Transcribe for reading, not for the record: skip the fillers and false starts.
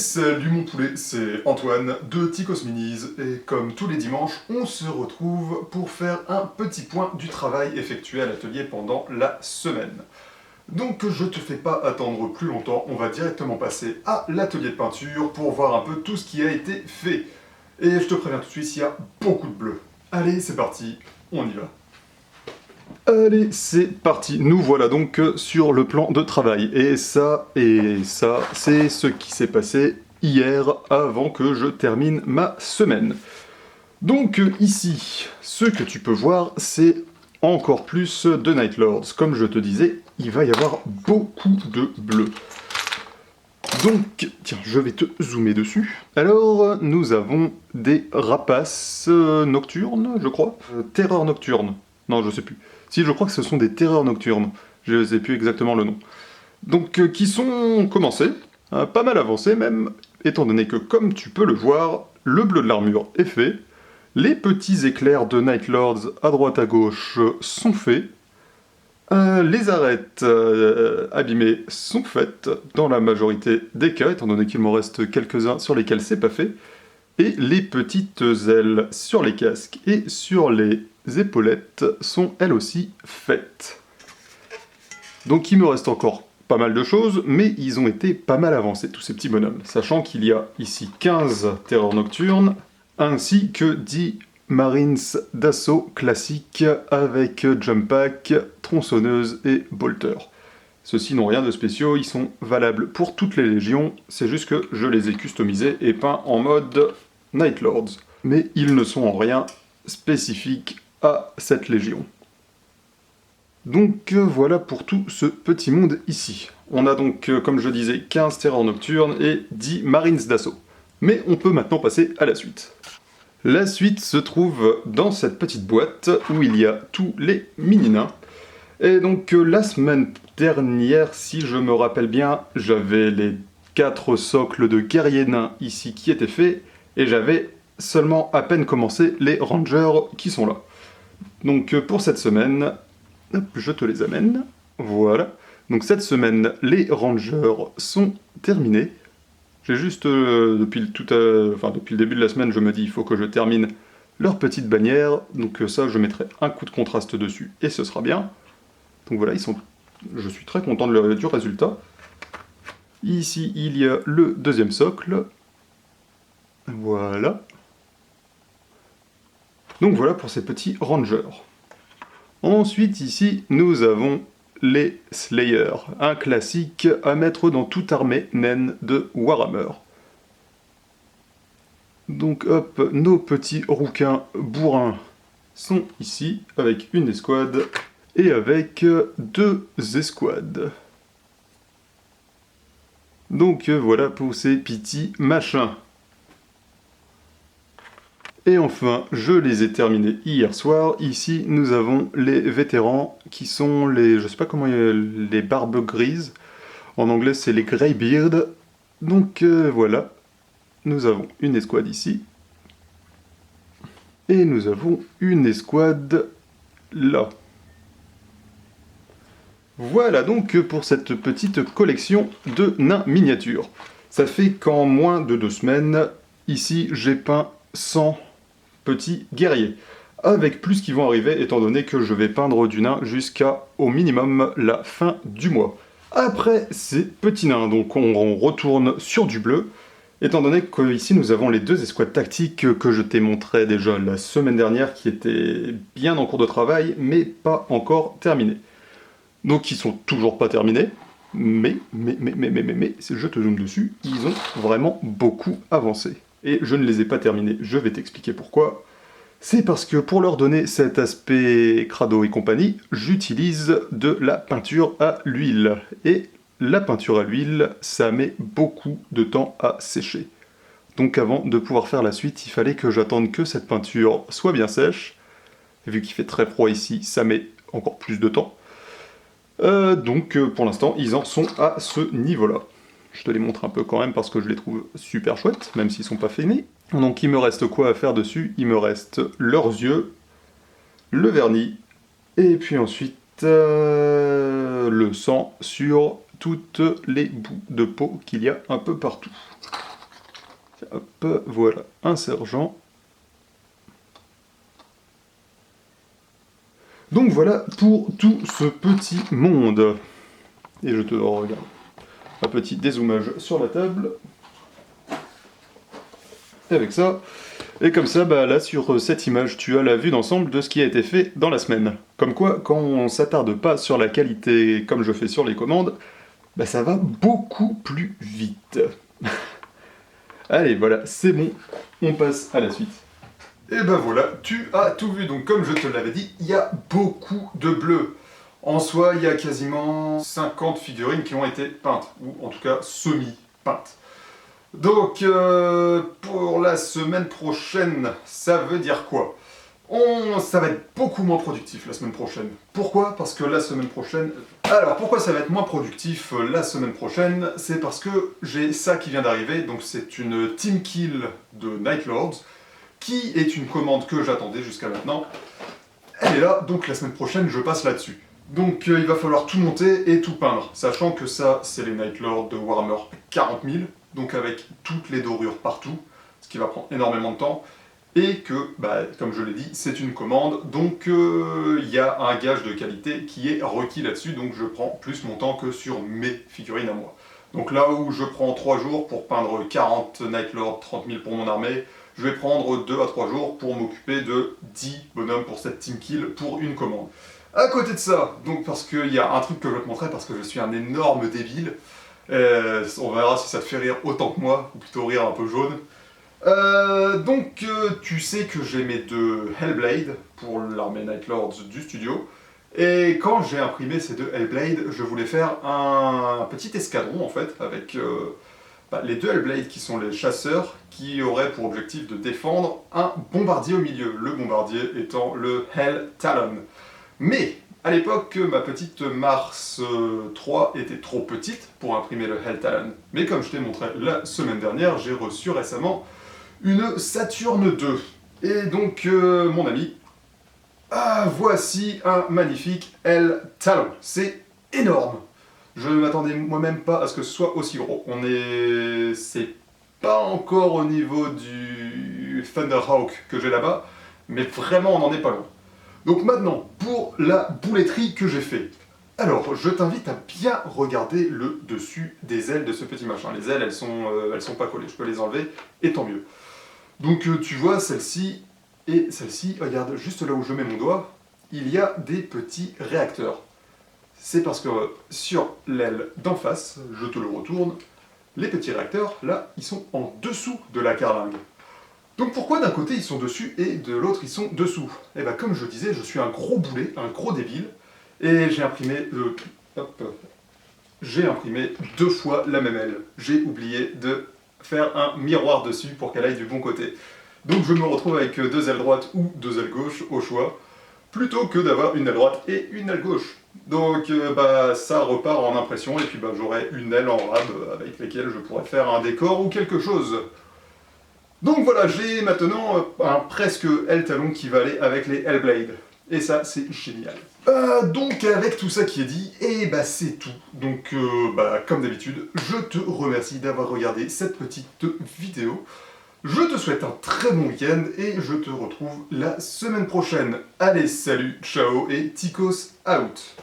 salut mon poulet, c'est Antoine de Ticos Minis, et comme tous les dimanches, on se retrouve pour faire un petit point du travail effectué à l'atelier pendant la semaine. Donc je te fais pas attendre plus longtemps, on va directement passer à l'atelier de peinture pour voir un peu tout ce qui a été fait. Et je te préviens tout de suite, il y a beaucoup de bleu. Allez, c'est parti, on y va. Allez, c'est parti. Nous voilà donc sur le plan de travail. Et ça, c'est ce qui s'est passé hier avant que je termine ma semaine. Donc ici, ce que tu peux voir, c'est encore plus de Night Lords. Comme je te disais, il va y avoir beaucoup de bleu. Donc, tiens, je vais te zoomer dessus. Alors, nous avons des rapaces nocturnes, je crois. Terreur nocturne. Non, je sais plus. Si, je crois que ce sont des terreurs nocturnes. Je ne sais plus exactement le nom. Donc, qui sont commencés, pas mal avancés même, étant donné que, comme tu peux le voir, le bleu de l'armure est fait, les petits éclairs de Night Lords à droite à gauche sont faits, les arêtes abîmées sont faites dans la majorité des cas, étant donné qu'il m'en reste quelques-uns sur lesquels c'est pas fait, et les petites ailes sur les casques et sur les épaulettes sont elles aussi faites. Donc il me reste encore pas mal de choses, mais ils ont été pas mal avancés, tous ces petits bonhommes, sachant qu'il y a ici 15 terreurs nocturnes, ainsi que 10 Marines d'assaut classiques avec jump pack, tronçonneuse et bolter. Ceux-ci n'ont rien de spéciaux, ils sont valables pour toutes les légions, c'est juste que je les ai customisés et peints en mode Night Lords. Mais ils ne sont en rien spécifiques à cette légion. Donc voilà pour tout ce petit monde ici. On a donc, comme je disais, 15 terreurs nocturnes et 10 Marines d'assaut. Mais on peut maintenant passer à la suite. La suite se trouve dans cette petite boîte où il y a tous les mini-nains. Et donc la semaine dernière, si je me rappelle bien, j'avais les 4 socles de guerriers nains ici qui étaient faits, et j'avais seulement à peine commencé les rangers qui sont là. Donc pour cette semaine, hop, je te les amène, voilà. Donc cette semaine, les rangers sont terminés. J'ai juste, depuis le début de la semaine, je me dis il faut que je termine leur petite bannière, donc ça je mettrai un coup de contraste dessus et ce sera bien. Donc voilà, je suis très content du résultat. Ici il y a le deuxième socle, voilà. Donc voilà pour ces petits rangers. Ensuite ici nous avons les Slayers, un classique à mettre dans toute armée naine de Warhammer. Donc hop, nos petits rouquins bourrins sont ici, avec une escouade et avec 2 escouades. Donc voilà pour ces petits machins. Et enfin, je les ai terminés hier soir. Ici, nous avons les vétérans qui sont les, je sais pas comment, les barbes grises. En anglais, c'est les Greybeard. Donc voilà, nous avons une escouade ici. Et nous avons une escouade là. Voilà donc pour cette petite collection de nains miniatures. Ça fait qu'en moins de 2 semaines, ici, j'ai peint 100 petits guerriers, avec plus qui vont arriver étant donné que je vais peindre du nain jusqu'à au minimum la fin du mois. Après ces petits nains, donc on retourne sur du bleu, étant donné qu'ici nous avons les 2 escouades tactiques que je t'ai montré déjà la semaine dernière qui étaient bien en cours de travail mais pas encore terminées. Donc ils sont toujours pas terminés, mais je te zoome dessus, ils ont vraiment beaucoup avancé. Et je ne les ai pas terminés, je vais t'expliquer pourquoi. C'est parce que pour leur donner cet aspect crado et compagnie, j'utilise de la peinture à l'huile. Et la peinture à l'huile, ça met beaucoup de temps à sécher. Donc avant de pouvoir faire la suite, il fallait que j'attende que cette peinture soit bien sèche. Et vu qu'il fait très froid ici, ça met encore plus de temps. Donc pour l'instant, ils en sont à ce niveau-là. Je te les montre un peu quand même parce que je les trouve super chouettes, même s'ils sont pas finis. Donc il me reste quoi à faire dessus? Il me reste leurs yeux, le vernis, et puis ensuite le sang sur toutes les bouts de peau qu'il y a un peu partout. Hop, voilà, un sergent. Donc voilà pour tout ce petit monde. Et je te regarde. Un petit dézoomage sur la table. Et avec ça. Et comme ça, bah là, sur cette image, tu as la vue d'ensemble de ce qui a été fait dans la semaine. Comme quoi, quand on s'attarde pas sur la qualité comme je fais sur les commandes, bah ça va beaucoup plus vite. Allez, voilà, c'est bon. On passe à la suite. Et ben voilà, tu as tout vu. Donc comme je te l'avais dit, il y a beaucoup de bleus. En soi, il y a quasiment 50 figurines qui ont été peintes, ou en tout cas semi-peintes. Donc pour la semaine prochaine, ça veut dire quoi? Ça va être beaucoup moins productif la semaine prochaine. Pourquoi? Parce que la semaine prochaine... Alors, pourquoi ça va être moins productif la semaine prochaine? C'est parce que j'ai ça qui vient d'arriver, donc c'est une Team Kill de Night Lords, qui est une commande que j'attendais jusqu'à maintenant. Elle est là, donc la semaine prochaine, je passe là-dessus. Donc il va falloir tout monter et tout peindre, sachant que ça, c'est les Night Lords de Warhammer 40 000, donc avec toutes les dorures partout, ce qui va prendre énormément de temps, et que, bah, comme je l'ai dit, c'est une commande, donc il y a un gage de qualité qui est requis là-dessus, donc je prends plus mon temps que sur mes figurines à moi. Donc là où je prends 3 jours pour peindre 40 Night Lords, 30 000 pour mon armée, je vais prendre 2 à 3 jours pour m'occuper de 10 bonhommes pour cette Team Kill pour une commande. À côté de ça, donc parce qu'il y a un truc que je vais te montrer, parce que je suis un énorme débile, on verra si ça te fait rire autant que moi, ou plutôt rire un peu jaune. Tu sais que j'ai mes 2 Hellblade pour l'armée Night Lords du studio, et quand j'ai imprimé ces 2 Hellblade, je voulais faire un petit escadron en fait, avec les 2 Hellblade qui sont les chasseurs, qui auraient pour objectif de défendre un bombardier au milieu, le bombardier étant le Hell Talon. Mais, à l'époque, ma petite Mars 3 était trop petite pour imprimer le Hell Talon. Mais comme je t'ai montré la semaine dernière, j'ai reçu récemment une Saturne 2. Et donc, mon ami, voici un magnifique Hell Talon. C'est énorme. Je ne m'attendais moi-même pas à ce que ce soit aussi gros. C'est pas encore au niveau du Thunderhawk que j'ai là-bas, mais vraiment on n'en est pas loin. Donc maintenant, pour la bouletterie que j'ai fait. Alors, je t'invite à bien regarder le dessus des ailes de ce petit machin. Les ailes, elles sont pas collées, je peux les enlever, et tant mieux. Donc tu vois, celle-ci et celle-ci, regarde, juste là où je mets mon doigt, il y a des petits réacteurs. C'est parce que sur l'aile d'en face, je te le retourne, les petits réacteurs, là, ils sont en dessous de la carlingue. Donc pourquoi d'un côté ils sont dessus et de l'autre ils sont dessous? Eh bien comme je disais, je suis un gros boulet, un gros débile, et j'ai imprimé 2 fois la même aile. J'ai oublié de faire un miroir dessus pour qu'elle aille du bon côté. Donc je me retrouve avec 2 ailes droites ou 2 ailes gauches au choix, plutôt que d'avoir une aile droite et une aile gauche. Donc ça repart en impression, et puis j'aurai une aile en rab avec laquelle je pourrais faire un décor ou quelque chose. Donc voilà, j'ai maintenant un presque Hell Talon qui va aller avec les Hellblade. Et ça, c'est génial. Donc avec tout ça qui est dit, c'est tout. Donc comme d'habitude, je te remercie d'avoir regardé cette petite vidéo. Je te souhaite un très bon week-end et je te retrouve la semaine prochaine. Allez, salut, ciao et Ticos out.